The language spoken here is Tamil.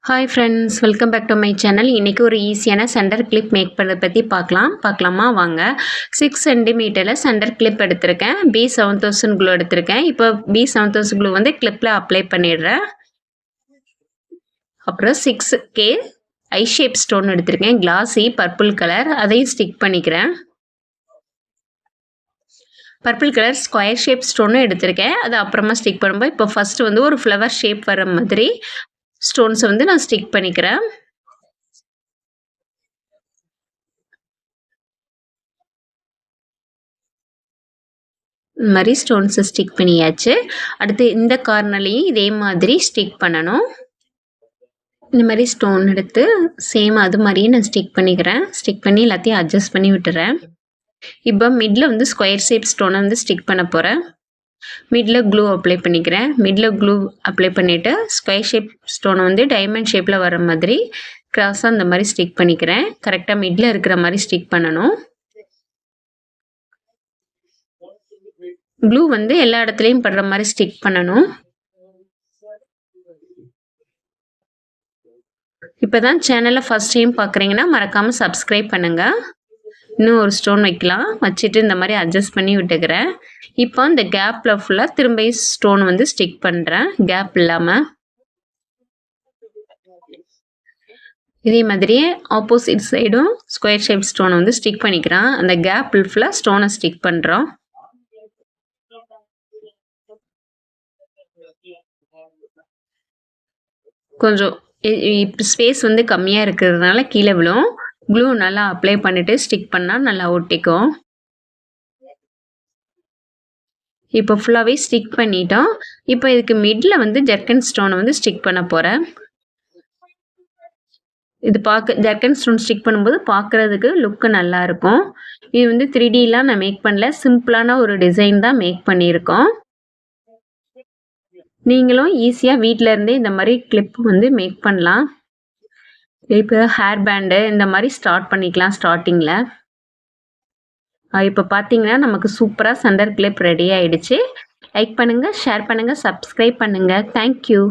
Hi friends, welcome back to my channel. இன்றைக்கி ஒரு ஈஸியான சென்டர் கிளிப் மேக் பண்ணுறத பற்றி பார்க்கலாமா வாங்க. 6 சென்டிமீட்டரில் சென்டர் கிளிப் எடுத்திருக்கேன். B7000 க்ளூ எடுத்திருக்கேன். இப்போ B7000 க்ளூ வந்து கிளிப்பில் அப்ளை பண்ணிடுறேன். அப்புறம் 6K ஐ ஷேப் ஸ்டோன் எடுத்திருக்கேன், கிளாஸி பர்பிள் கலர், அதையும் ஸ்டிக் பண்ணிக்கிறேன். பர்பிள் கலர் ஸ்கொயர் ஷேப் ஸ்டோனும் எடுத்திருக்கேன், அது அப்புறமா ஸ்டிக் பண்ணும்போது இப்போ ஃபஸ்ட்டு வந்து ஒரு ஃப்ளவர் ஷேப் வர மாதிரி ஸ்டோன்ஸை வந்து நான் ஸ்டிக் பண்ணிக்கிறேன். இந்த மாதிரி ஸ்டோன்ஸை ஸ்டிக் பண்ணியாச்சு. அடுத்து இந்த கார்னர்லையும் இதே மாதிரி ஸ்டிக் பண்ணணும். இந்த மாதிரி ஸ்டோன் எடுத்து சேம் அது மாதிரியே நான் ஸ்டிக் பண்ணிக்கிறேன். ஸ்டிக் பண்ணி எல்லாத்தையும் அட்ஜஸ்ட் பண்ணி விட்டுறேன். இப்போ மிடில் வந்து ஸ்கொயர் ஷேப் ஸ்டோனை வந்து ஸ்டிக் பண்ண போகிறேன். மிடில் க்ளூ அப்ளை பண்ணிக்கிறேன். மிடில் க்ளூ அப்ளை பண்ணிவிட்டு ஸ்கொயர் ஷேப் ஸ்டோனை வந்து டைமண்ட் ஷேப்பில் வர மாதிரி கிராஸாக இந்த மாதிரி ஸ்டிக் பண்ணிக்கிறேன். கரெக்டாக மிடில் இருக்கிற மாதிரி ஸ்டிக் பண்ணணும். க்ளூ வந்து எல்லா இடத்துலையும் படுற மாதிரி ஸ்டிக் பண்ணணும். இப்போ தான் சேனலை ஃபஸ்ட் டைம் பார்க்குறீங்கன்னா மறக்காமல் சப்ஸ்கிரைப் பண்ணுங்கள். இன்னும் ஒரு ஸ்டோன் வைக்கலாம், வச்சுட்டு இந்த மாதிரி அட்ஜஸ்ட் பண்ணி விட்டுக்கிறேன். இப்போ இந்த கேப்பில் ஃபுல்லாக திரும்ப ஸ்டோன் வந்து ஸ்டிக் பண்ணுறேன், கேப் இல்லாமல். இதே மாதிரியே ஆப்போசிட் சைடும் ஸ்கொயர் ஷேப் ஸ்டோனை வந்து ஸ்டிக் பண்ணிக்கிறேன். அந்த கேப் ஃபுல்லாக ஸ்டோனை ஸ்டிக் பண்ணுறோம். கொஞ்சம் ஸ்பேஸ் வந்து கம்மியாக இருக்கிறதுனால கீழே விழும். க்ளூ நல்லா அப்ளை பண்ணிவிட்டு ஸ்டிக் பண்ணால் நல்லா ஒட்டிக்கும். இப்போ ஃபுல்லாகவே ஸ்டிக் பண்ணிட்டோம். இப்போ இதுக்கு மிடில் வந்து ஜர்க்கன் ஸ்டோனை வந்து ஸ்டிக் பண்ண போகிறேன். இது ஜர்க்கன் ஸ்டோன் ஸ்டிக் பண்ணும்போது பார்க்குறதுக்கு லுக்கு நல்லாயிருக்கும். இது வந்து 3Dலாம் நான் மேக் பண்ணல, சிம்பிளான ஒரு டிசைன் தான் மேக் பண்ணியிருக்கோம். நீங்களும் ஈஸியாக வீட்டில் இருந்தே இந்த மாதிரி கிளிப் வந்து மேக் பண்ணலாம். இப்போ ஹேர் பேண்டு இந்த மாதிரி ஸ்டார்ட் பண்ணிக்கலாம் ஸ்டார்டிங்கில். இப்போ பார்த்தீங்கன்னா நமக்கு சூப்பராக சென்டர் கிளிப் ரெடி ஆகிடுச்சு. லைக் பண்ணுங்கள், ஷேர் பண்ணுங்கள், சப்ஸ்கிரைப் பண்ணுங்கள். தேங்க்யூ.